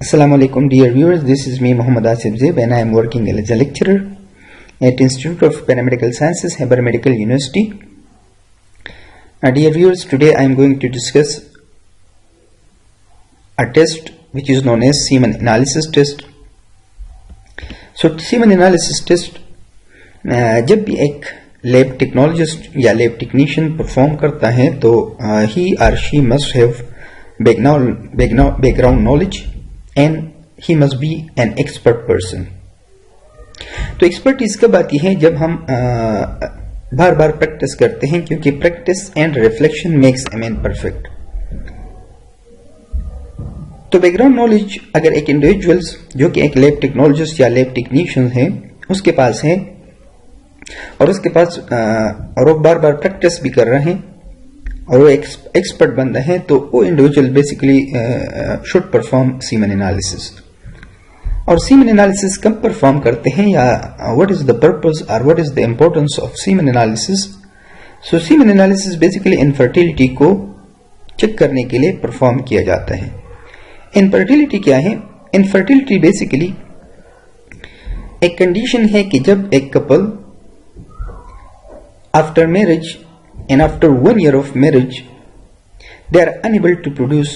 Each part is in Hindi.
Assalamu alaikum dear viewers, this is me Muhammad Asif Zeb and I am working as a lecturer at Institute of Paramedical Sciences, Heber Medical University. Dear viewers, today I am going to discuss a test which is known as semen analysis test. So semen analysis test जब भी एक लैब टेक्नोलॉजिस्ट या लैब टेक्नीशियन परफॉर्म करता है तो he or she must have background knowledge and he must be an expert person. तो एक्सपर्टीज कब आती है? जब हम बार बार प्रैक्टिस करते हैं, क्योंकि practice and reflection makes a man perfect. तो बैकग्राउंड नॉलेज अगर एक इंडिविजुअल्स जो कि एक लैब टेक्नोलॉजिस्ट या लैब टेक्नीशियन है उसके पास है और उसके पास और वो बार बार प्रैक्टिस भी कर रहे हैं और वो एक्सपर्ट बन रहे हैं, तो वो individual basically should perform semen analysis. और सीमन एनालिसिस कब परफॉर्म करते हैं या व्हाट इज द पर्पस और what is the importance of semen analysis? So semen analysis basically infertility को चेक करने के लिए परफॉर्म किया जाता है. इनफर्टिलिटी क्या है? इनफर्टिलिटी बेसिकली एक कंडीशन है कि जब एक couple after marriage and after 1 year of marriage they are unable to produce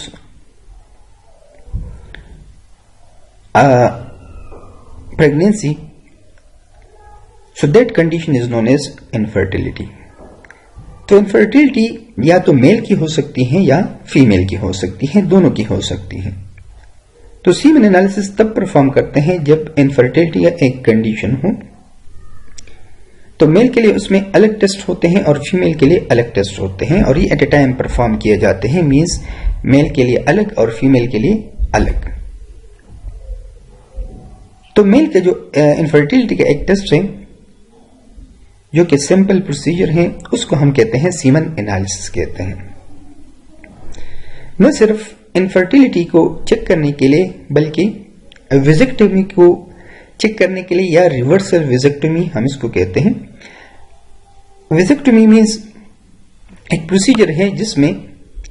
a pregnancy, so that condition is known as infertility. तो infertility या तो मेल की हो सकती है या फीमेल की हो सकती है, दोनों की हो सकती है. तो सीमन एनालिसिस तब परफॉर्म करते हैं जब इनफर्टिलिटी या एक कंडीशन हो. तो मेल के लिए उसमें अलग टेस्ट होते हैं और फीमेल के लिए अलग टेस्ट होते हैं और ये एट ए टाइम परफॉर्म किए जाते हैं. मींस मेल के लिए अलग और फीमेल के लिए अलग. तो मेल के जो इनफर्टिलिटी का एक टेस्ट है जो कि सिंपल प्रोसीजर है उसको हम कहते हैं सीमन एनालिसिस कहते हैं. न सिर्फ इनफर्टिलिटी को चेक करने के लिए बल्कि विजेक्टोमी को चेक करने के लिए या रिवर्सल विजेक्टोमी हम इसको कहते हैं. विजेक्टोमी मीन्स एक प्रोसीजर है जिसमें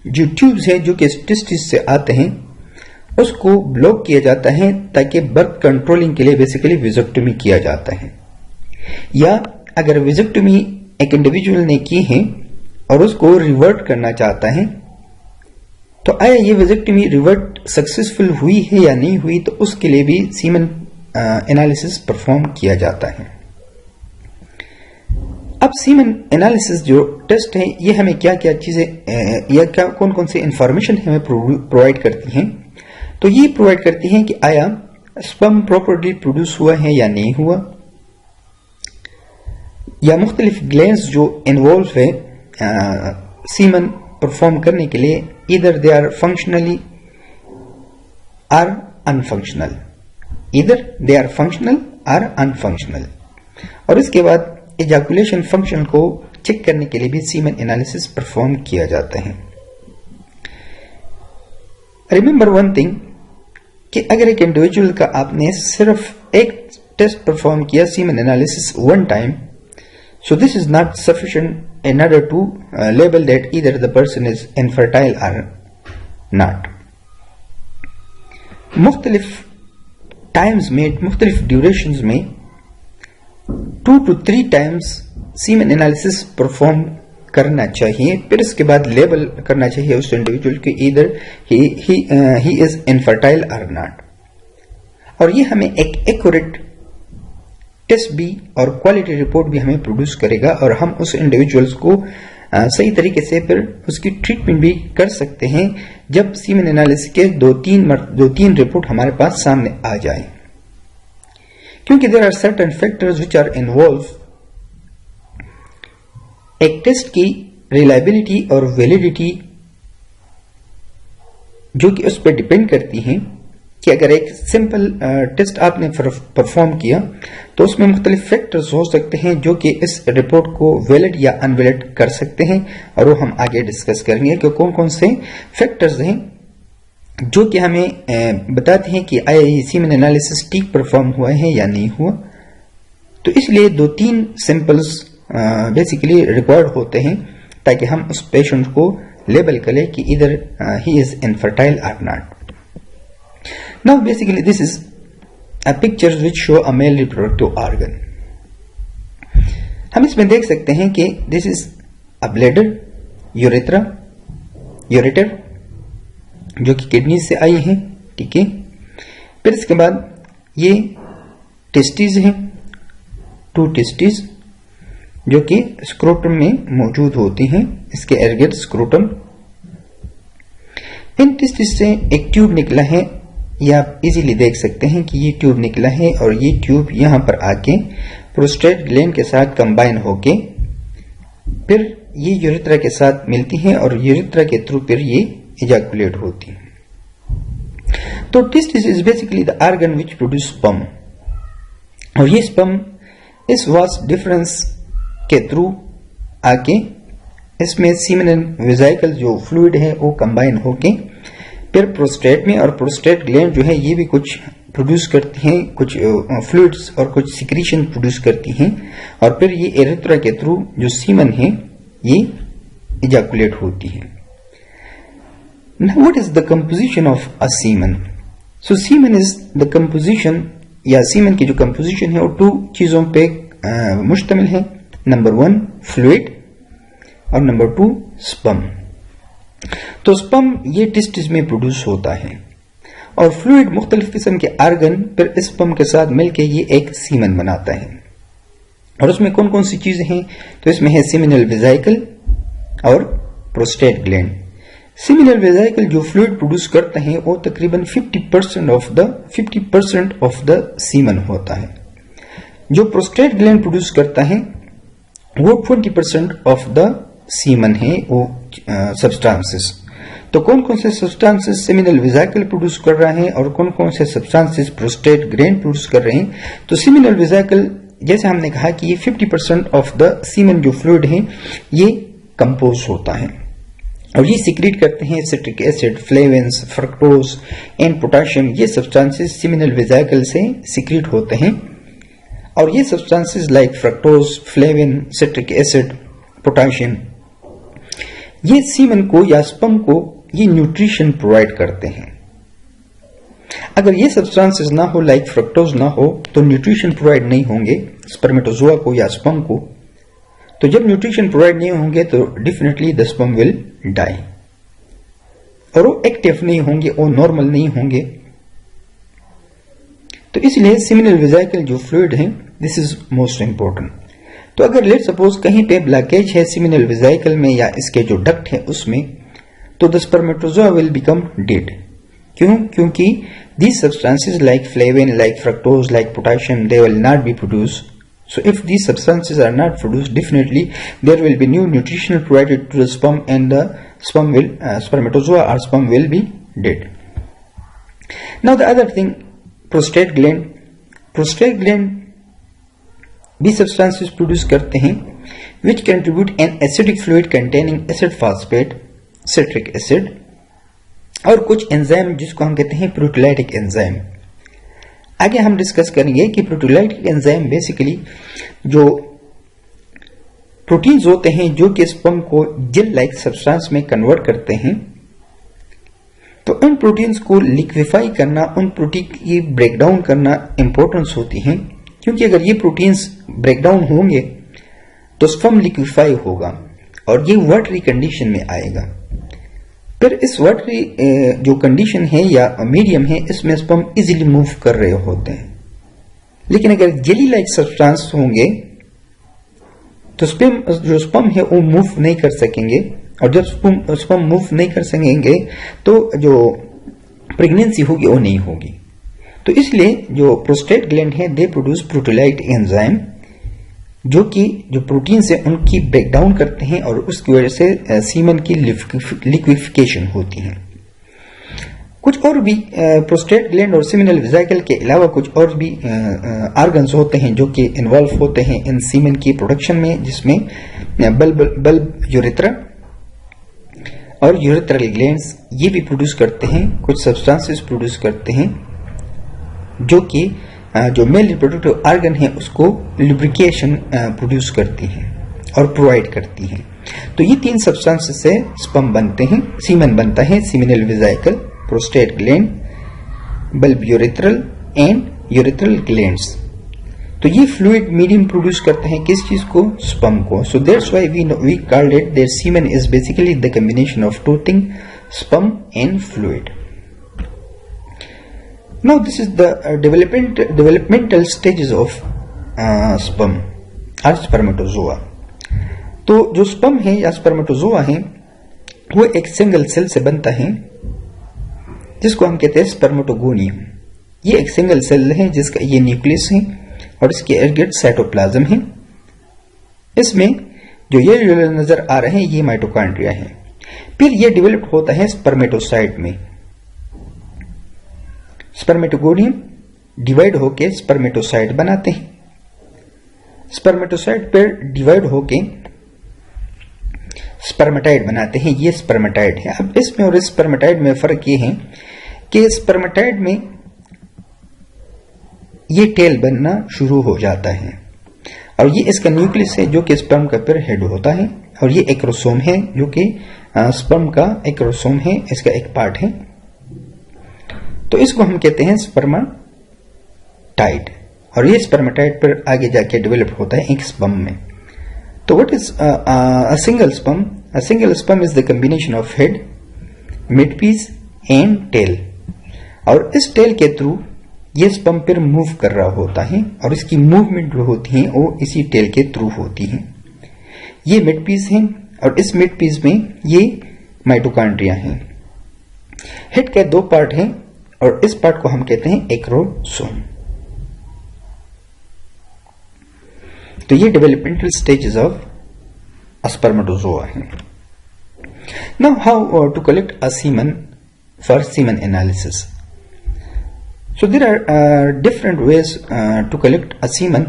जो ट्यूब्स है जो कि टेस्टिस से आते हैं उसको ब्लॉक किया जाता है ताकि बर्थ कंट्रोलिंग के लिए बेसिकली विजेक्टोमी किया जाता है. या अगर विजेक्टोमी एक इंडिविजुअल ने की है और उसको रिवर्ट करना चाहता है तो आया ये विजेक्टोमी रिवर्ट सक्सेसफुल हुई है या नहीं हुई, तो उसके लिए भी सीमन एनालिसिस परफॉर्म किया जाता है. अब सीमन एनालिसिस जो टेस्ट है ये हमें क्या क्या चीजें या क्या कौन कौन से इंफॉर्मेशन हमें प्रोवाइड करती हैं? तो ये प्रोवाइड करती हैं कि आया स्पर्म प्रॉपर्ली प्रोड्यूस हुआ है या नहीं हुआ, या मुख्तलिफ ग्लैंड्स जो इन्वॉल्व है सीमन परफॉर्म करने के लिए, इधर दे आर फंक्शनली आर अनफंक्शनल, इधर दे आर फंक्शनल और अनफंक्शनल. और इसके बाद एजाकुलेशन फंक्शन को चेक करने के लिए भी सीमन एनालिसिस परफॉर्म किया जाता है. रिमेंबर वन थिंग कि अगर एक इंडिविजुअल का आपने सिर्फ एक टेस्ट परफॉर्म किया semen analysis one time, so this is not sufficient in order to label that either the person is infertile or not. मुख्तलिफ टाइम्स में मुख्तलिफ ड्यूरेशंस में 2 to 3 times semen analysis perform करना चाहिए. फिर इसके बाद लेबल करना चाहिए उस इंडिविजुअल के इधर he is infertile or not. और ये हमें एक एक्यूरेट टेस्ट भी और क्वालिटी रिपोर्ट भी हमें प्रोड्यूस करेगा और हम उस इंडिविजुअल्स को सही तरीके से फिर उसकी ट्रीटमेंट भी कर सकते हैं जब सीमन एनालिसिस के दो तीन रिपोर्ट हमारे पास सामने आ जाए. क्योंकि there are certain factors which are involve. एक टेस्ट की रिलायबिलिटी और वैलिडिटी जो कि उस पर डिपेंड करती हैं कि अगर एक सिंपल टेस्ट आपने परफॉर्म किया तो उसमें मुख्तलिफ फैक्टर्स हो सकते हैं जो कि इस रिपोर्ट को वैलिड या अनवैलिड कर सकते हैं और वो हम आगे डिस्कस करेंगे कि कौन कौन से फैक्टर्स हैं जो कि हमें बताते हैं कि आया ये सीमन एनालिसिस ठीक परफॉर्म हुआ है या नहीं हुआ. तो इसलिए 2-3 सैंपल्स बेसिकली रिक्वायर्ड होते हैं ताकि हम उस पेशेंट को लेबल करें कि इधर he is infertile or not. Now basically this is a pictures which show a male reproductive organ. हम इसमें देख सकते हैं कि this is a bladder, urethra, ureter जो कि किडनी से आई है, ठीक है। फिर इसके बाद ये टेस्टिस हैं, 2 टेस्टिस जो कि स्क्रोटम में मौजूद होती हैं, इसके एरगेट स्क्रोटम। इन टेस्टिस से एक ट्यूब निकला है, ये आप इजीली देख सकते हैं कि ये ट्यूब निकला है और ये ट्यूब यहां पर आके प्रोस्टेट ग्लैंड के साथ कंबाइन होके फिर ये यूरेथ्रा के साथ मिलती है और यूरेथ्रा के थ्रू फिर ये इजैकुलेट होती है। तो testis is basically the organ which produce sperm, और ये स्पर्म इस वास्ट डिफरेंस के थ्रू आके इसमें सीमेन वेसिकल जो फ्लूइड है वो कंबाइन होके फिर प्रोस्टेट में, और प्रोस्टेट ग्लैंड जो है ये भी कुछ प्रोड्यूस करती हैं, कुछ फ्लूइड्स और कुछ सिक्रीशन प्रोड्यूस करती हैं, और फिर ये यूरेथ्रा के थ्रू जो सीमन है ये इजैकुलेट होती है। Now what is the composition of a semen? So semen is the composition, या सीमन की जो कंपोजिशन है वो 2 चीजों पे मुश्तमिल है। नंबर 1 फ्लूइड और नंबर 2 स्पर्म। तो स्पर्म ये टेस्टिस में प्रोड्यूस होता है और फ्लूइड मुख्तलिफ किस्म के आर्गन फिर स्पर्म के साथ मिलकर ये एक सीमन बनाता है। और उसमें कौन कौन सी चीजें हैं? तो इसमें है सीमिनल वेसिकल और प्रोस्टेट ग्लैंड। सीमिनल वेसिकल जो फ्लूइड प्रोड्यूस करता है वो तकरीबन 50% ऑफ द सीमन होता है। जो प्रोस्टेट ग्लैंड प्रोड्यूस करता है वो 20% ऑफ द सीमन है, वो सब्सटेंसेस। तो कौन कौन से सब्सटेंसेस सीमिनल वेसिकल प्रोड्यूस कर रहा है और कौन कौन से सब्सटेंसेस प्रोस्टेट ग्लैंड प्रोड्यूस कर रहे हैं? तो सीमिनल वेसिकल जैसे हमने कहा कि ये 50% ऑफ द सीमन जो फ्लूइड है ये कंपोज होता है और ये सिक्रीट करते हैं citric acid, flavins, fructose and potassium. ये सब्सटेंसेस सीमिनल वेसिकल से सिक्रीट होते हैं और ये substances like fructose, flavin, citric acid, potassium ये सीमन को या स्पर्म को ये न्यूट्रिशन प्रोवाइड करते हैं। अगर ये सब्सटेंसेस ना हो, लाइक फ्रक्टोज ना हो, तो न्यूट्रिशन प्रोवाइड नहीं होंगे स्पर्मेटोजोआ को या स्पर्म को। तो जब न्यूट्रिशन प्रोवाइड नहीं होंगे तो definitely the sperm will die, और वो एक्टिव नहीं होंगे, वो नॉर्मल नहीं होंगे। तो इसलिए सीमिनल वेसिकल जो फ्लूइड है दिस इज मोस्ट इंपॉर्टेंट। तो अगर लेट सपोज कहीं पे ब्लॉकेज है सीमिनल वेसिकल में या इसके जो डक्ट है उसमें, तो the spermatozoa will become dead. क्यों? क्योंकि these substances like flavin, like fructose, like potassium, they will not be produced. So if these substances are not produced, definitely there will be new nutrition provided to the sperm and the sperm will, spermatozoa or sperm will be dead. Now the other thing, prostate gland भी substances produce करते हैं which contribute an acidic fluid containing acid phosphate, citric acid और कुछ एंजाइम जिसको हम कहते हैं प्रोटीलाइटिक एंजाइम। आगे हम डिस्कस करेंगे कि प्रोटीलाइटिक एंजाइम बेसिकली जो प्रोटीन्स होते हैं जो कि स्पर्म को जेल लाइक सब्सटेंस में कन्वर्ट करते हैं। तो उन प्रोटीन्स को लिक्विफाई करना, उन प्रोटीन की ब्रेकडाउन करना इंपॉर्टेंस होती है, क्योंकि अगर ये प्रोटीन्स ब्रेकडाउन होंगे तो स्पर्म लिक्विफाई होगा और ये वाटरी कंडीशन में आएगा। फिर इस वाटरी जो कंडीशन है या मीडियम है इसमें स्पर्म इजीली मूव कर रहे होते हैं। लेकिन अगर जेली लाइक सब्सटेंस होंगे तो जो स्पर्म है वो मूव नहीं कर सकेंगे, और जब स्पर्म मूव नहीं कर सकेंगे तो जो प्रेगनेंसी होगी वो नहीं होगी। तो इसलिए जो प्रोस्टेट ग्लैंड है दे प्रोड्यूस प्रोटीलाइटिक एंजाइम जो कि जो प्रोटीन से उनकी ब्रेकडाउन करते हैं और उसकी वजह से सीमन की लिक्विफिकेशन होती है। कुछ और भी प्रोस्टेट ग्लैंड और सीमिनल वेसिकल के अलावा कुछ और भी ऑर्गन्स होते हैं जो कि इन्वॉल्व होते हैं इन सीमन की प्रोडक्शन में, जिसमें बल्ब यूरेथ्रा और यूरेथ्रल ग्लैंड्स ये भी प्रोड्यूस करते हैं, कुछ सब्सटेंसेस प्रोड्यूस करते हैं जो कि जो मेल रिप्रोडक्टिव ऑर्गन है उसको लुब्रिकेशन प्रोड्यूस करती हैं और प्रोवाइड करती हैं। तो ये 3 सब्सटेंसेस से स्पर्म बनते हैं, सीमन बनता है, seminal vesicle, prostate gland bulb urethral and urethral glands. तो ये फ्लूइड मीडियम प्रोड्यूस करते हैं किस चीज को? स्पर्म को। So that's why we called it that semen is basically the combination of two thing, sperm and fluid. Now this is the developmental stages of sperm or spermatozoa. तो जो स्पर्म है या स्पर्मेटोजोआ है वो एक सिंगल सेल से बनता है जिसको हम कहते हैं स्पर्मेटोगोनियम। ये एक सिंगल सेल है जिसका ये न्यूक्लियस है और इसके इर्द गिर्द साइटोप्लाज्म है। इसमें जो ये नजर आ रहे हैं ये माइटोकॉन्ड्रिया है। फिर ये डेवलप होता है स्पर्मेटोसाइट में। स्पर्मेटोगोनियम डिवाइड होके स्पर्मेटोसाइट बनाते हैं। स्पर्मेटोसाइट पर डिवाइड होके स्पर्मेटाइड बनाते हैं। ये स्पर्मेटाइड है। अब इसमें और इस स्पर्मेटाइड में फर्क ये है कि स्पर्मेटाइड में ये टेल बनना शुरू हो जाता है और ये इसका न्यूक्लियस है जो कि स्पर्म का फिर हेड होता है और ये एक्रोसोम है जो कि स्पर्म का एक्रोसोम है, इसका एक पार्ट है। तो इसको हम कहते हैं स्पर्मेटाइड और ये स्पर्मेटाइड पर आगे जाके डेवलप होता है एक स्पर्म में। तो what is a single sperm? A single sperm is the combination of head, midpiece and tail. और इस टेल के थ्रू ये स्पर्म फिर मूव कर रहा होता है और इसकी मूवमेंट जो होती है वो इसी टेल के थ्रू होती है। ये मिडपीस है और इस मिडपीस में ये माइटोकॉन्ड्रिया है। हेड के दो पार्ट हैं और इस पार्ट को हम कहते हैं एक्रोसोम। तो ये डेवलपमेंटल स्टेजेस ऑफ स्पर्मेटोजोआ है। Now how to collect a semen for semen analysis. So there are different ways to collect a semen.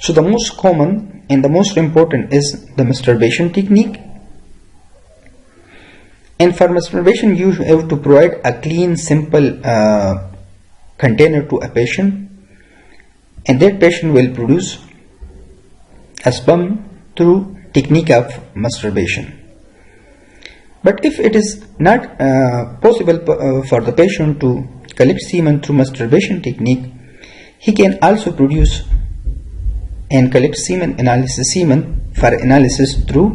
So the most common and the most important is the masturbation technique. And for masturbation you have to provide a clean, simple container to a patient, and that patient will produce a sperm through technique of masturbation. But if it is not possible for the patient to collect semen through masturbation technique, he can also produce and collect semen for analysis through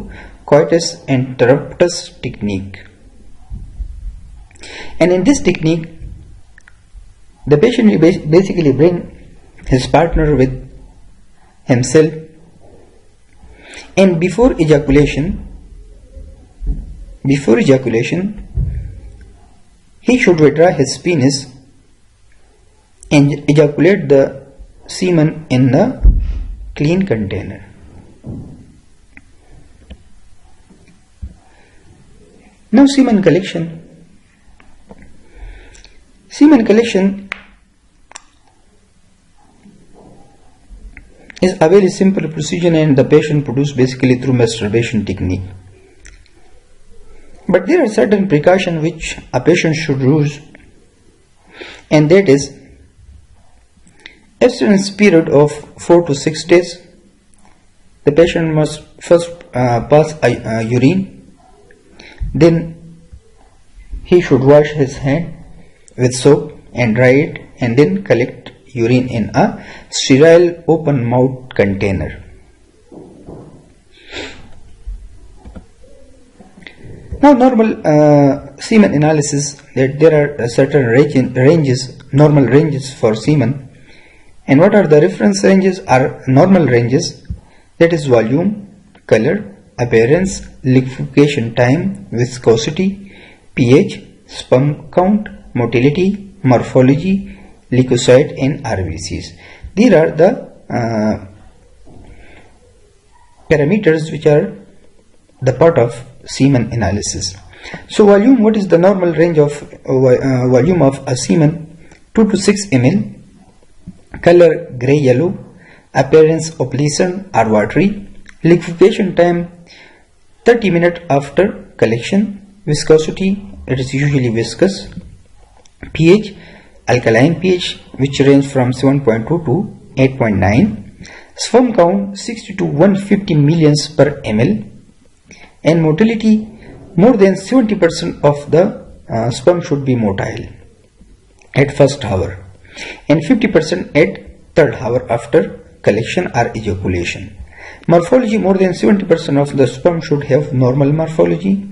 coitus interruptus technique. And in this technique, the patient will basically bring his partner with himself, and before ejaculation, he should withdraw his penis and ejaculate the semen in the clean container. Now semen collection. Semen collection is a very simple procedure and the patient produces basically through masturbation technique. But there are certain precautions which a patient should use, and that is abstinence period of 4 to 6 days. The patient must first pass urine, then he should wash his hand with soap and dry it, and then collect urine in a sterile open mouth container. Now normal semen analysis, that there are certain normal ranges for semen, and what are the reference ranges are normal ranges, that is volume, color, appearance, liquefaction time, viscosity, pH, sperm count, motility, morphology, leukocyte and RBCs. These are the parameters which are the part of semen analysis. So volume, what is the normal range of volume of a semen? 2 to 6 ml. Color gray yellow. Appearance opalescent or watery. Liquefaction time 30 minutes after collection. Viscosity, it is usually viscous. pH, alkaline pH, which range from 7.2 to 8.9. Sperm count 60 to 150 millions per ml. And motility, more than 70% of the sperm should be motile. at first hour and 50% at third hour after collection or ejaculation. Morphology: more than 70% of the sperm should have normal morphology.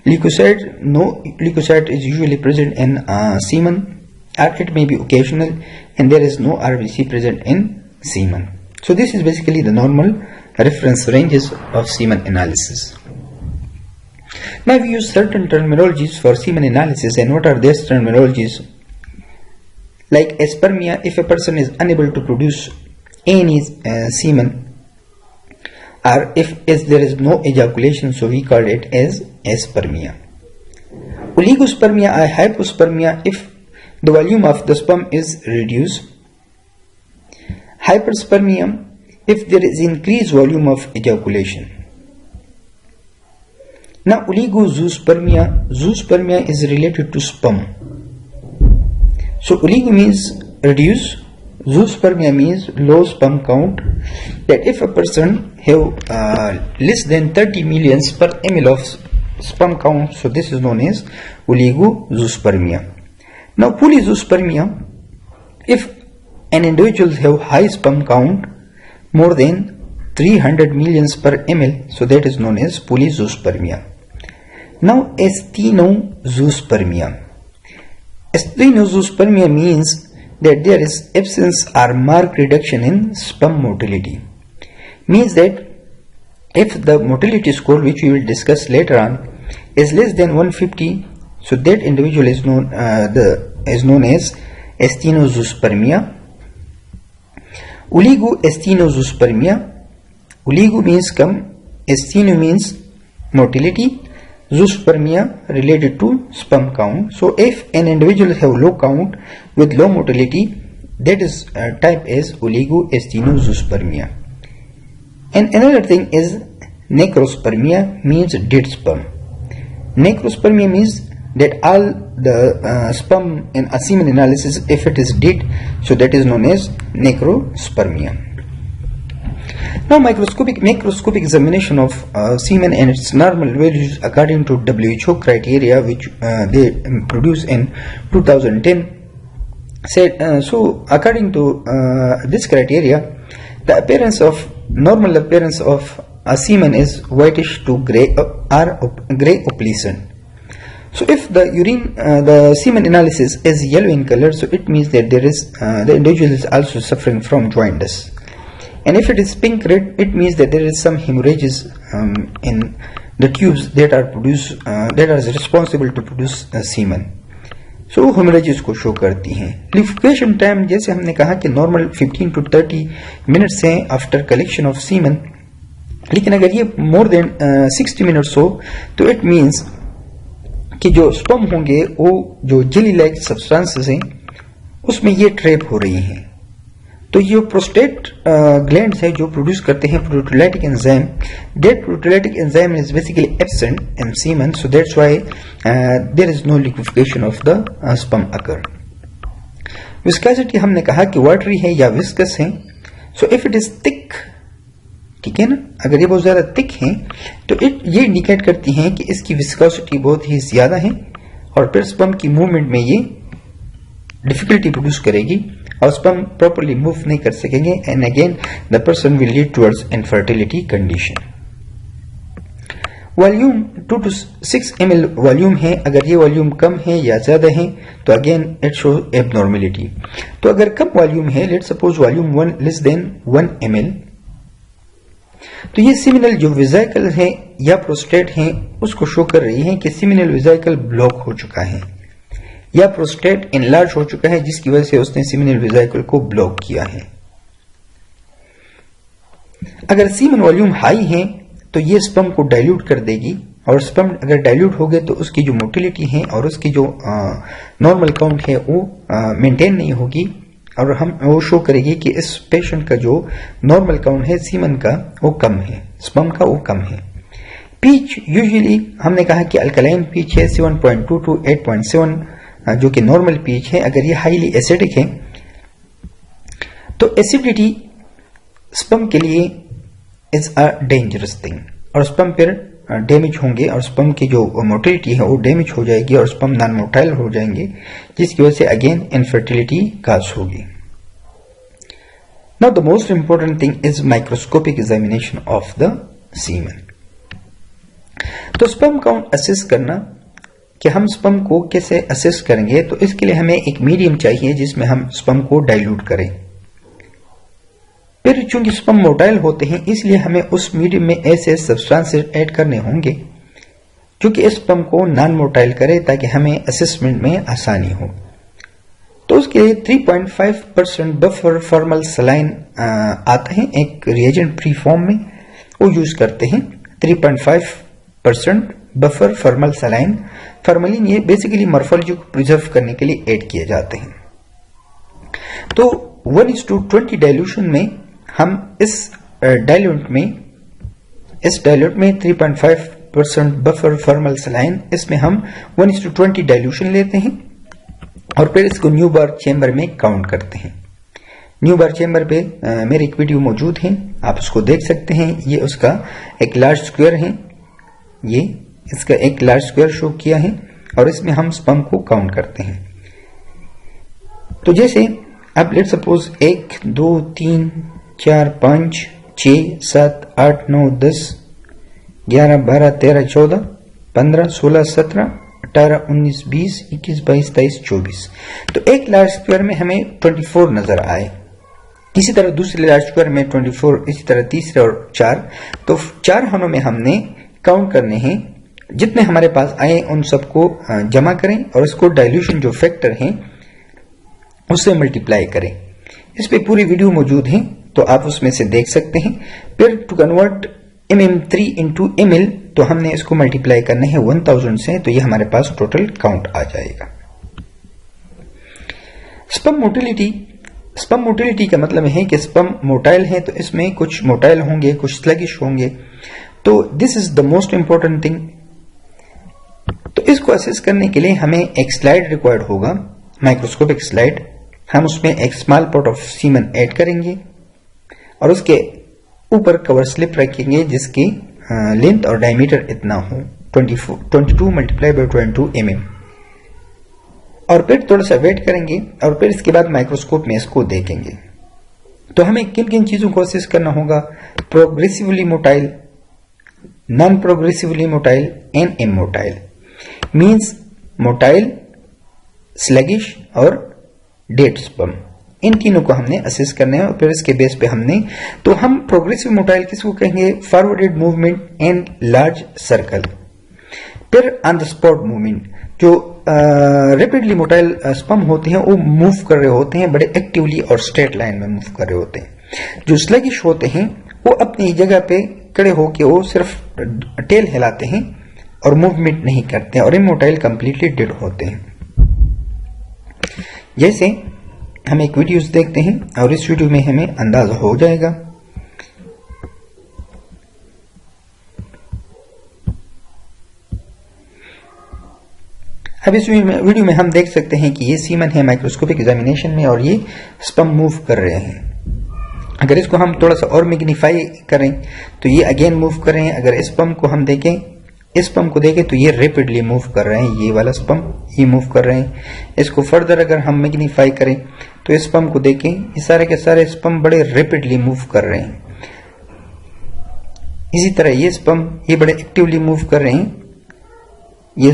No leukocyte is usually present in semen, or it may be occasional, and there is no RBC present in semen. So this is basically the normal reference ranges of semen analysis. Now we use certain terminologies for semen analysis, and what are these terminologies? Like aspermia, if a person is unable to produce any semen, or if there is no ejaculation, so we call it as aspermia. Oligospermia or hypospermia, if the volume of the sperm is reduced. Hyperspermia, if there is increased volume of ejaculation. Now oligozoospermia, zoospermia is related to sperm. So oligo means reduce, zoospermia means low sperm count, that if a person have less than 30 millions per ml of sperm count, so this is known as oligozoospermia. Now polyzoospermia, if an individual have high sperm count more than 300 millions per ml, so that is known as polyzoospermia. Now asthenozoospermia. Asthenozoospermia means that there is absence or marked reduction in sperm motility. Means that if the motility score, which we will discuss later on, is less than 150, so that individual is known as asthenozoospermia. Oligoasthenozoospermia. Oligo means come, astheno means motility, zoospermia related to sperm count. So if an individual have low count with low motility, that is type as oligoasthenozoospermia. And another thing is necrospermia, means dead sperm. Necrospermia means that all the sperm in a semen analysis, if it is dead, so that is known as necrospermia. Now macroscopic examination of semen and its normal values according to WHO criteria, which they produced in 2010, said so according to this criteria, the normal appearance of a semen is whitish to grey or grey opalescent. So if the semen analysis is yellow in color, so it means that there is the individual is also suffering from jaundice. And if it is pink red, it means that there is some hemorrhages in the tubes that are responsible to produce semen. So hemorrhages को शो करती हैं. Liquefaction time, जैसे हमने कहा कि नॉर्मल 15 to 30 मिनट्स हैं आफ्टर कलेक्शन ऑफ सीमन, लेकिन अगर ये मोर देन 60 मिनट्स हो, तो इट मीन्स कि जो स्पर्म होंगे वो जो जेली लाइक सब्सटेंसेस हैं उसमें ये ट्रैप हो रही हैं. तो ये प्रोस्टेट ग्लैंड्स है जो प्रोड्यूस करते हैं proteolytic enzyme. That proteolytic enzyme is basically absent in semen, so that's why there is no liquefaction of the sperm occur. Viscosity हमने कहा कि वाटरी है या विस्कस है. So if it is thick, ठीक है ना, अगर ये बहुत ज्यादा थिक है तो ये इंडिकेट करती हैं कि इसकी विस्कोसिटी बहुत ही ज्यादा है और फिर स्पर्म की मूवमेंट में ये डिफिकल्टी प्रोड्यूस करेगी और स्पर्म प्रॉपर्ली मूव नहीं कर सकेंगे, and again the person will lead towards infertility condition. Volume 2 to 6 ml volume है. अगर ये वॉल्यूम कम है या ज्यादा है तो अगेन इट शो एबनॉर्मेलिटी. तो अगर कम वॉल्यूम है, let suppose volume 1 less than 1 ml, तो ये सिमिनल जो वेसिकल है या प्रोस्टेट है उसको शो कर रही है कि सिमिनल वेसिकल ब्लॉक हो चुका है या प्रोस्टेट इनलार्ज हो चुका है, जिसकी वजह से उसने सिमिनल वेसिकल को ब्लॉक किया है. अगर सीमन वॉल्यूम हाई है तो ये स्पर्म को डाइल्यूट कर देगी, और स्पर्म अगर डाइल्यूट हो गए तो उसकी जो मोटिलिटी है और उसकी जो नॉर्मल काउंट है वो मेंटेन नहीं होगी, और वो शो करेगी कि इस पेशेंट का जो नॉर्मल काउंट है सीमन का वो कम है, स्पर्म का वो कम है. पीच यूजुअली हमने कहा कि अल्कलाइन पीच है 7.2 to 8.7 जो कि नॉर्मल पीच है. अगर ये हाईली एसिडिक है तो एसिडिटी स्पर्म के लिए इज अ डेंजरस थिंग, और स्पर्म फिर डैमेज होंगे और स्पर्म की जो मोटिलिटी है वो डैमेज हो जाएगी और स्पर्म नॉन मोटाइल हो जाएंगे, जिसकी वजह से अगेन इनफर्टिलिटी काज होगी। Now the most important thing is microscopic examination of the semen. तो स्पर्म काउंट असेस करना कि हम स्पर्म को कैसे असेस करेंगे, तो इसके लिए हमें एक मीडियम चाहिए जिसमें हम स्पर्म को डाइल्यूट करें। फिर चूंकि स्पर्म मोटाइल होते हैं इसलिए हमें उस मीडियम में ऐसे सब्सटेंसेस ऐड करने होंगे जो कि इस स्पर्म को नॉन मोटाइल करे ताकि हमें असेसमेंट में आसानी हो। तो उसके लिए 3.5% बफर फॉर्मल सलाइन आता है एक रिएजेंट फ्री फॉर्म में, वो यूज करते हैं। 3.5% बफर फॉर्मल सलाइन, फॉर्मलिन ये बेसिकली मॉर्फोलॉजी को प्रिजर्व करने के लिए ऐड किए जाते हैं। तो 1:20 डाइल्यूशन में हम इस डाइल्यूट में 3.5% बफर फॉर्मल सलाइन, इसमें हम 1:20 डाइल्यूशन लेते हैं और फिर इसको न्यू बार चेंबर में काउंट करते हैं। न्यू बार चेंबर पे मेरी एक वीडियो मौजूद है, आप उसको देख सकते हैं। ये उसका एक लार्ज स्क्वायर है, ये इसका एक लार्ज स्क्वायर शो किया है और इसमें हम स्पर्म को काउंट करते हैं। तो जैसे अब लेट सपोज 1 2 3 4 5 6 7 8 9 10 11 12 13 14 15 16 17 18 19 20 21 22 23 24। तो एक लार्ज स्क्वायर में हमें 24 नजर आए, इसी तरह दूसरे लार्ज स्क्वायर में 24, इसी तरह तीसरे और 4। तो 4 खानों में हमने काउंट करने हैं, जितने हमारे पास आए उन सबको जमा करें और इसको डाइल्यूशन जो फैक्टर है उससे मल्टीप्लाई करें। इस पे पूरी वीडियो मौजूद है तो आप उसमें से देख सकते हैं। फिर to convert mm3 into ml, तो हमने इसको मल्टीप्लाई करना है 1000 से, तो ये हमारे पास टोटल काउंट आ जाएगा। स्पर्म मोटिलिटी का मतलब है कि स्पर्म मोटाइल है तो इसमें कुछ मोटाइल होंगे, कुछ स्लगिश होंगे। तो this is the most important thing. तो इसको असेस करने के लिए हमें एक स्लाइड रिक्वायर्ड होगा, माइक्रोस्कोपिक स्लाइड। हम उसमें एक small pot of semen add करेंगे और उसके ऊपर कवर स्लिप रखेंगे जिसकी लेंथ और डायमीटर इतना हो 22 मल्टीप्लाई बाय 22 mm। और फिर थोड़ा सा वेट करेंगे और फिर इसके बाद माइक्रोस्कोप में इसको देखेंगे। तो हमें किन किन चीजों को असेस करना होगा? Progressively motile, non progressively motile and immotile. Means motile, sluggish और डेड स्पर्म, इन तीनों को हमने असेस करना है। और फिर इसके बेस पे तो हम प्रोग्रेसिव मोटाइल किसको कहेंगे? Forwarded movement and large circle. फिर ऑन द स्पॉट मूवमेंट, जो रैपिडली मोटाइल स्पर्म होते हैं वो मूव कर रहे होते हैं, बड़े एक्टिवली और स्ट्रेट लाइन में मूव कर रहे होते हैं। जो स्लगिश होते हैं वो अपनी जगह पे खड़े होके वो सिर्फ टेल हिलाते हैं और मूवमेंट नहीं करते हैं, और इमोटाइल कंप्लीटली डेड होते हैं। जैसे हम एक वीडियोस देखते हैं और इस वीडियो में हमें अंदाजा हो जाएगा। अब इस वीडियो में हम देख सकते हैं कि ये सीमन है माइक्रोस्कोपिक एग्जामिनेशन में और ये स्पर्म मूव कर रहे हैं। अगर इसको हम थोड़ा सा और मैग्नीफाई करें तो ये अगेन मूव कर रहे हैं। अगर इस स्पर्म को हम देखें, इस स्पर्म को देखें तो ये रैपिडली मूव कर रहे हैं, ये वाला स्पर्म ये मूव कर रहे हैं। इसको फर्दर अगर हम मैग्नीफाई करें तो इस स्पर्म को देखें, ये सारे के सारे स्पर्म बड़े रैपिडली मूव कर रहे हैं। इसी तरह ये स्पर्म ये बड़े एक्टिवली मूव कर रहे हैं। ये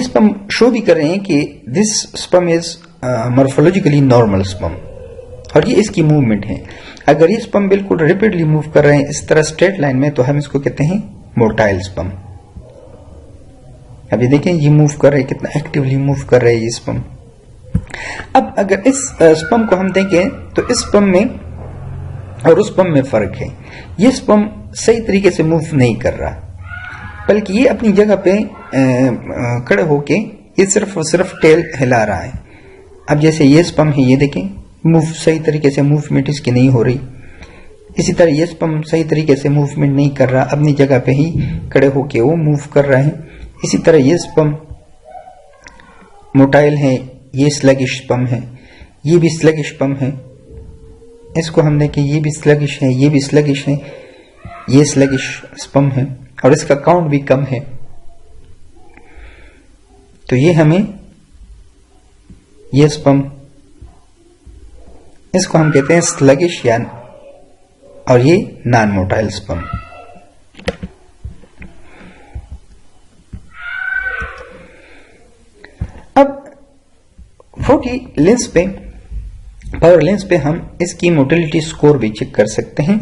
स्पर्म शो भी कर रहे हैं कि this sperm is morphologically normal sperm, और ये इसकी मूवमेंट है। अगर ये स्पर्म बिल्कुल रैपिडली मूव कर रहे हैं इस तरह स्ट्रेट लाइन में, तो हम इसको कहते हैं मोटाइल स्पर्म। अभी देखें ये मूव कर रहे हैं, कितना एक्टिवली मूव कर रहे हैं ये स्पर्म। अब अगर इस स्पर्म को हम देखें तो इस स्पर्म में और उस स्पर्म में फर्क है। ये स्पर्म सही तरीके से मूव नहीं कर रहा, बल्कि ये अपनी जगह पे खड़े होके ये सिर्फ और सिर्फ टेल हिला रहा है। अब जैसे ये स्पर्म है, ये देखें मूव सही तरीके से मूवमेंट इसकी नहीं हो रही। इसी तरह ये स्पर्म सही तरीके से मूवमेंट नहीं कर रहा, अपनी जगह पे ही खड़े होके वो मूव कर रहा है। इसी तरह ये स्पर्म मोटाइल है, ये स्लगिश स्पर्म है, ये भी स्लगिश स्पर्म है। इसको हम देखें, ये भी स्लगिश है, ये भी स्लगिश है। ये स्लगिश स्पर्म है और इसका काउंट भी कम है, तो ये हमें ये स्पर्म, इसको हम कहते हैं स्लगिश या, और ये नॉन मोटाइल स्पर्म। अब 40 लेंस पे, पावर लेंस पे हम इसकी मोटिलिटी स्कोर भी चेक कर सकते हैं।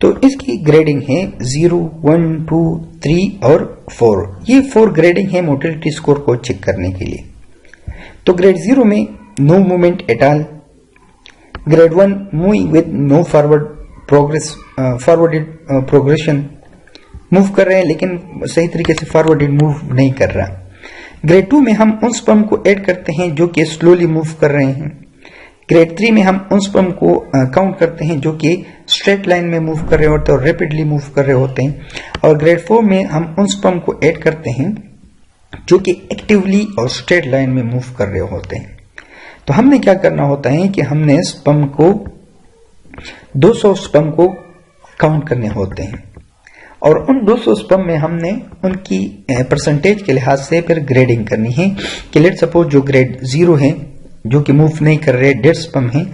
तो इसकी ग्रेडिंग है 0, 1, 2, 3 और 4। ये 4 ग्रेडिंग है मोटिलिटी स्कोर को चेक करने के लिए। तो ग्रेड 0 में no movement at all, grade 1 moving with no forward progress, forwarded progression, move कर रहे हैं लेकिन सही तरीके से फॉरवर्डेड मूव नहीं कर रहा। ग्रेड 2 में हम उन स्पर्म को ऐड करते हैं जो कि स्लोली मूव कर रहे हैं। ग्रेड 3 में हम उन स्पर्म को काउंट करते हैं जो कि स्ट्रेट लाइन में मूव कर रहे होते हैं और रैपिडली मूव कर रहे होते हैं। और ग्रेड 4 में हम उन स्पर्म को ऐड करते हैं जो कि एक्टिवली और स्ट्रेट लाइन में मूव कर रहे होते हैं। तो हमने क्या करना होता है कि हमने स्पर्म को 200 स्पर्म को काउंट करने होते हैं और उन 200 स्पर्म में हमने उनकी परसेंटेज के लिहाज से फिर ग्रेडिंग करनी है कि लेट सपोज जो ग्रेड 0 है, जो कि मूव नहीं कर रहे, डेड स्पर्म है,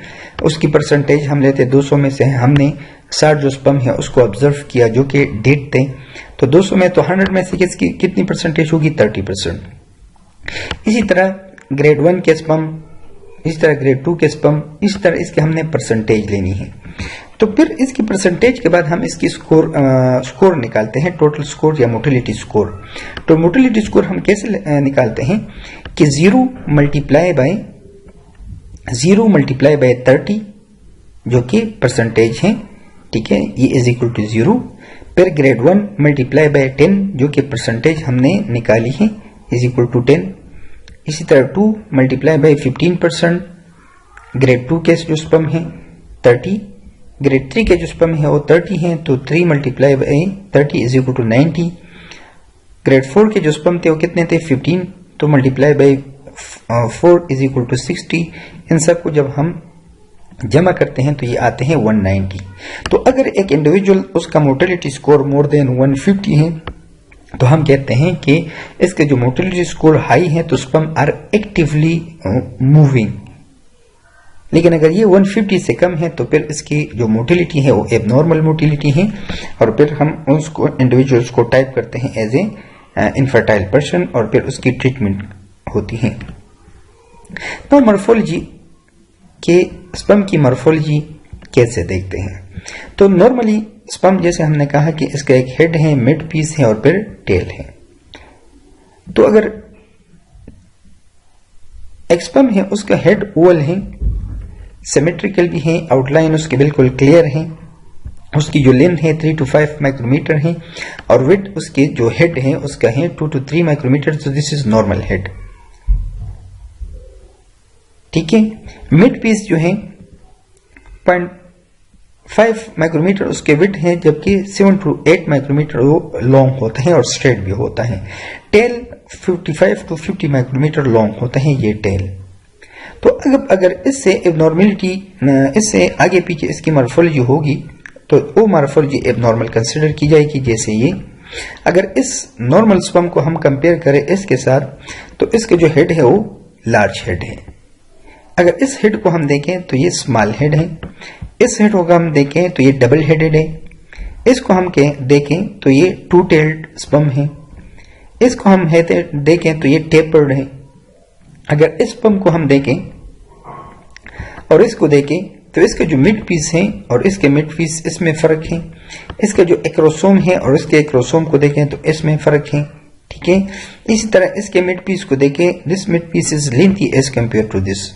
उसकी परसेंटेज हम लेते 200 में से हमने 60 जो स्पर्म है उसको ऑब्जर्व किया जो कि डेड थे। तो 200 में तो 100 में से किसकी कितनी परसेंटेज होगी? 30%। इसी तरह ग्रेड 1 के स्पर्म, इस तरह ग्रेड 2 के स्पर्म, इस तरह इसके हमने परसेंटेज लेनी है। तो फिर इसकी परसेंटेज के बाद हम इसकी स्कोर निकालते हैं, टोटल स्कोर या मोटिलिटी स्कोर। तो मोटिलिटी स्कोर हम कैसे निकालते हैं कि 0 मल्टीप्लाई बाय 30 जो कि परसेंटेज है, ठीक है, ये इज इक्वल टू 0। फिर ग्रेड 1 मल्टीप्लाई बाय 10 जो कि परसेंटेज हमने निकाली है इज इक्वल टू 10। इसी तरह 2 मल्टीप्लाई बाय 15%, ग्रेड 2 के जो स्पर्म है 30, ग्रेड 3 के जो स्पर्म है वो 30 है, तो 3 multiply by 30 is equal to 90। Grade 4 के जो स्पर्म थे वो कितने थे? 15, तो multiply by 4 is equal to 60। इन सब को जब हम जमा करते हैं तो ये आते हैं 190। तो अगर एक इंडिविजुअल उसका मोटिलिटी स्कोर मोर देन 150 है तो हम कहते हैं कि इसके जो मोटिलिटी स्कोर हाई है तो स्पर्म आर एक्टिवली मूविंग। लेकिन अगर ये 150 से कम है तो फिर इसकी जो मोटिलिटी है वो एबनॉर्मल मोटिलिटी है और फिर हम उसको इंडिविजुअल्स को टाइप करते हैं एज ए इनफर्टाइल पर्सन और फिर उसकी ट्रीटमेंट होती है। तो मॉर्फोलॉजी के स्पर्म की मॉर्फोलॉजी कैसे देखते हैं? तो नॉर्मली स्पर्म जैसे हमने कहा कि इसका एक हेड है, मिड पीस है और फिर टेल है। तो अगर एक स्पर्म है उसका हेड ओवल है, सिमेट्रिकल भी है, आउटलाइन उसके बिल्कुल क्लियर है, उसकी जो लेंथ है 3 to 5 माइक्रोमीटर है और विड्थ उसके जो हेड है उसका है 2 to 3 माइक्रोमीटर। तो दिस इज नॉर्मल हेड, ठीक है। मिड पीस जो है 0.5 माइक्रोमीटर उसके विड्थ है, जबकि 7 to 8 माइक्रोमीटर वो लॉन्ग होता है और स्ट्रेट भी होता है। टेल 55 to 50 माइक्रोमीटर लॉन्ग होता है ये टेल। तो अगर इससे एबनॉर्मेलिटी, इससे आगे पीछे इसकी मॉर्फोलॉजी होगी तो वो मॉर्फोलॉजी एबनॉर्मल कंसिडर की जाएगी। जैसे ये अगर इस नॉर्मल स्पर्म को हम कंपेयर करें इसके साथ तो इसके जो हेड है वो लार्ज हेड है। अगर इस हेड को हम देखें तो ये स्मॉल हेड है, इस हेड को हम देखें तो ये डबल हेडेड है, इसको हम देखें तो ये 2 टेल्ड स्पर्म है, इसको हम देखें तो ये टेपर्ड है। अगर इस स्पर्म को हम देखें और इसको देखें तो इसके जो मिड पीस है और इसके मिड पीस इसमें फर्क है, इसका जो एक्रोसोम है और इसके एक्रोसोम को देखें तो इसमें फर्क है, ठीक है। इसी तरह इसके मिड पीस को देखें, this mid piece is lengthy as compare to this.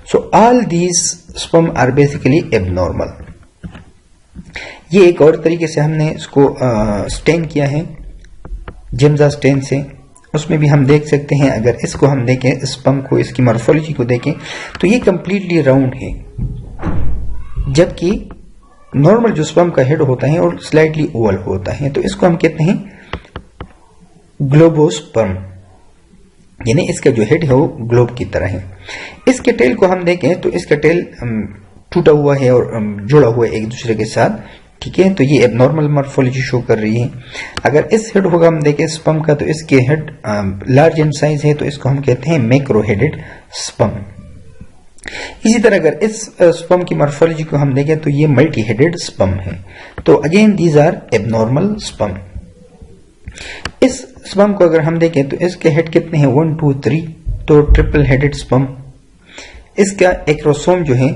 So all these sperm are basically abnormal। ये एक और तरीके से हमने इसको स्टेन किया है जेम्सा स्टेन से, उसमें भी हम देख सकते हैं। अगर इसको हम देखें, स्पर्म को, इसकी मॉर्फोलॉजी को देखें तो ये कंप्लीटली राउंड है, जबकि नॉर्मल जो स्पर्म का हेड होता है और स्लाइटली ओवल होता है। तो इसको हम कहते हैं ग्लोबोस्पर्म, यानी इसका जो हेड है वो ग्लोब की तरह है। इसके टेल को हम देखें तो इसका टेल टूटा हुआ है और जुड़ा हुआ है एक दूसरे के साथ, ठीक है, तो ये एबनॉर्मल मॉर्फोलॉजी शो कर रही है। अगर इस हेड होगा हम देखें स्पर्म का, तो इसके हेड लार्ज इन साइज है, तो इसको हम कहते हैं मैक्रो हेडेड स्पर्म। इसी तरह अगर इस स्पर्म की मॉर्फोलॉजी को हम देखें तो ये मल्टी हेडेड स्पर्म है। तो again these are abnormal sperm. इस स्पर्म को अगर हम देखें तो इसके हेड कितने हैं, 1 2 3, तो ट्रिपल हेडेड स्पर्म। इसका एक्रोसोम जो है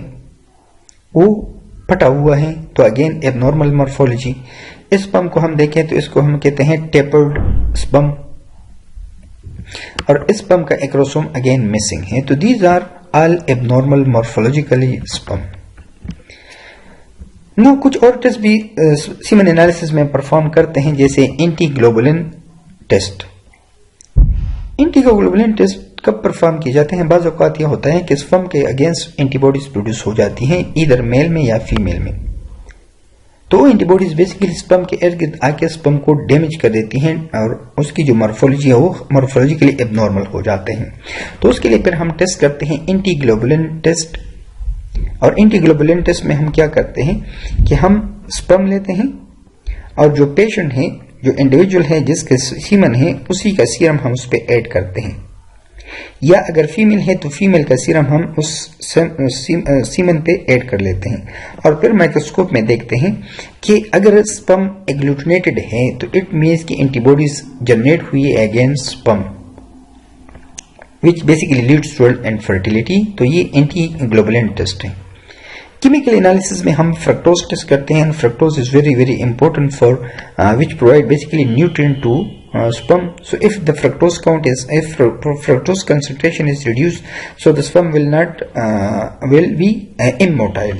वो फटा हुआ है, तो अगेन एबनॉर्मल मॉर्फोलॉजी। इस स्पर्म को हम देखें तो इसको हम कहते हैं टेपर्ड स्पर्म, और इस स्पर्म का एक्रोसोम अगेन मिसिंग है। तो these are all abnormal morphologically sperm. ना कुछ और टेस्ट भी सीमेन एनालिसिस में परफॉर्म करते हैं, जैसे एंटीग्लोबुलिन टेस्ट। एंटीग्लोबुलिन टेस्ट कब परफॉर्म किए जाते हैं? बाज़ औक़ात यह होता है कि स्पर्म के अगेंस्ट एंटीबॉडीज प्रोड्यूस हो जाती हैं, इधर मेल में या फीमेल में। तो एंटीबॉडीज बेसिकली स्पर्म के इर्द गिर्द आके स्पर्म को डैमेज कर देती हैं, और उसकी जो मॉर्फोलॉजी है वो मॉर्फोलॉजिकली एबनॉर्मल हो जाते हैं। तो उसके लिए फिर हम टेस्ट करते हैं एंटीग्लोबुलिन टेस्ट। और एंटीग्लोबुलिन टेस्ट में हम क्या करते हैं कि हम स्पर्म लेते हैं, और जो पेशेंट है, जो इंडिविजुअल है जिसके सीमन है, उसी का सीरम हम उस पर ऐड करते हैं। या अगर फीमेल है तो फीमेल का सीरम हम उस सीमन पे ऐड कर लेते हैं, और फिर माइक्रोस्कोप में देखते हैं कि अगर स्पर्म एग्लूटिनेटेड है तो इट मीन्स कि एंटीबॉडीज जनरेट हुई है against sperm, which basically leads to infertility. तो ये एंटीग्लोबुलिन टेस्ट है। केमिकल एनालिसिस में हम फ्रक्टोज टेस्ट करते हैं, and fructose is very very important for which provide basically nutrient to sperm. So if the fructose count is, if fructose concentration is reduced, so the sperm will be immotile.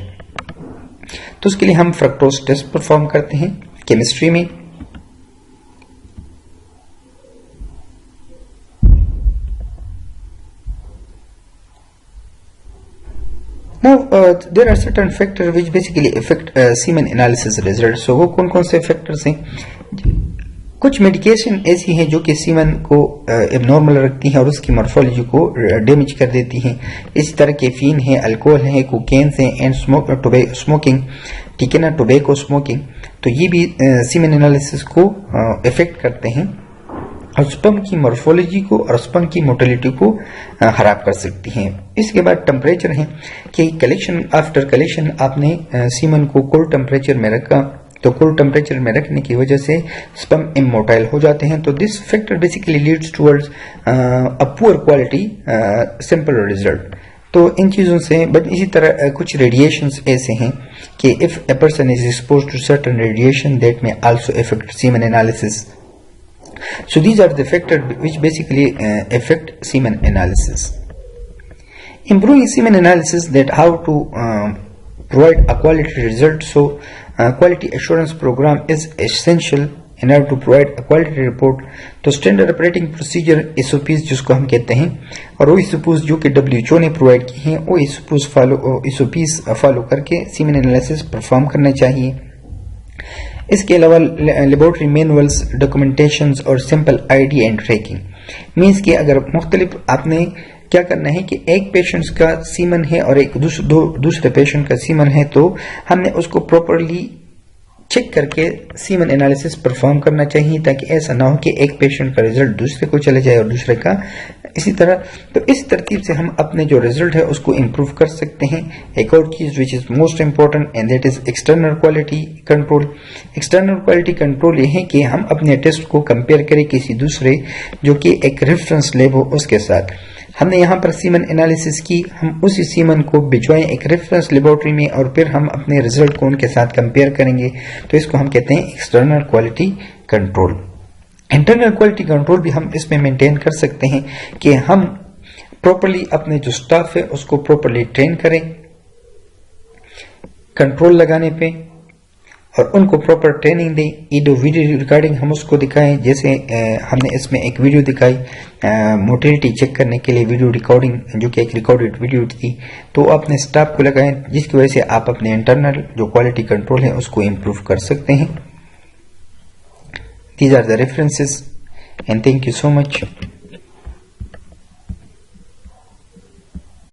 तो उसके लिए हम फ्रक्टोज टेस्ट परफॉर्म करते हैं केमिस्ट्री में। Now there are certain factors which basically affect semen analysis results. So वो कौन कौन से फैक्टर्स हैं? कुछ मेडिकेशन ऐसी हैं जो कि सीमन को एबनॉर्मल रखती हैं और उसकी मॉर्फोलॉजी को डैमेज कर देती हैं। इसी तरह कैफीन है, अल्कोहल है, कोकेन है, एंड स्मोकिंग, ठीक है ना, टोबैको स्मोकिंग। तो ये भी सीमन एनालिसिस को इफेक्ट करते हैं और स्पर्म की मॉर्फोलॉजी को और स्पर्म की मोटिलिटी को खराब कर सकती हैं। इसके बाद टेम्परेचर है कि कलेक्शन, आफ्टर कलेक्शन आपने सीमन को कोल्ड टेम्परेचर में रखा, तो कोल्ड टेम्परेचर में रखने की वजह से स्पर्म इमोटाइल हो जाते हैं। तो this factor basically leads towards a poor quality simple result. तो इन चीज़ों से, बट इसी तरह कुछ रेडिएशंस ऐसे हैं कि if a person is exposed to certain radiation that में also affect semen analysis. So these are the factors which basically affect semen analysis. Improving semen analysis, that how to provide a quality result. So quality assurance program is essential in order to provide a quality report. तो standard operating procedure SOPs जिसको हम कहते हैं, और वो SOPs जो कि WHO ने प्रोवाइड की हैं, वो SOPs फॉलो करके semen analysis परफॉर्म करना चाहिए। इसके अलावा लेबोरेटरी मैनुअल्स, डॉक्यूमेंटेशंस और simple ID and tracking. Means कि अगर मुख्तलिफ आपने क्या करना है कि एक पेशेंट का सीमन है और एक दूसरे पेशेंट का सीमन है, तो हमने उसको प्रॉपरली चेक करके सीमन एनालिसिस परफॉर्म करना चाहिए, ताकि ऐसा ना हो कि एक पेशेंट का रिजल्ट दूसरे को चले जाए और दूसरे का इसी तरह। तो इस तरतीब से हम अपने जो रिजल्ट है उसको इम्प्रूव कर सकते हैं। एक और चीज which is most important and that is external quality control. External quality control ये है कि हम अपने टेस्ट को कंपेयर करें किसी दूसरे जो कि एक रेफरेंस लैब हो उसके साथ। हमने यहाँ पर सीमन एनालिसिस की, हम उसी सीमन को भिजवाएं एक रेफरेंस लेबोरेटरी में और फिर हम अपने रिजल्ट को उनके साथ कंपेयर करेंगे। तो इसको हम कहते हैं external quality control. Internal quality control भी हम इसमें मेंटेन कर सकते हैं कि हम प्रॉपरली अपने जो स्टाफ है उसको प्रॉपरली ट्रेन करें कंट्रोल लगाने पे, और उनको प्रॉपर ट्रेनिंग दें। ईडो वीडियो रिकॉर्डिंग हम उसको दिखाएं, जैसे हमने इसमें एक वीडियो दिखाई मोटिलिटी चेक करने के लिए वीडियो रिकॉर्डिंग, जो कि एक रिकॉर्डेड वीडियो थी। तो अपने स्टाफ को लगाएं, जिसकी वजह से आप अपने इंटरनल जो क्वालिटी कंट्रोल है उसको इम्प्रूव कर सकते हैं। These are the references and thank you so much.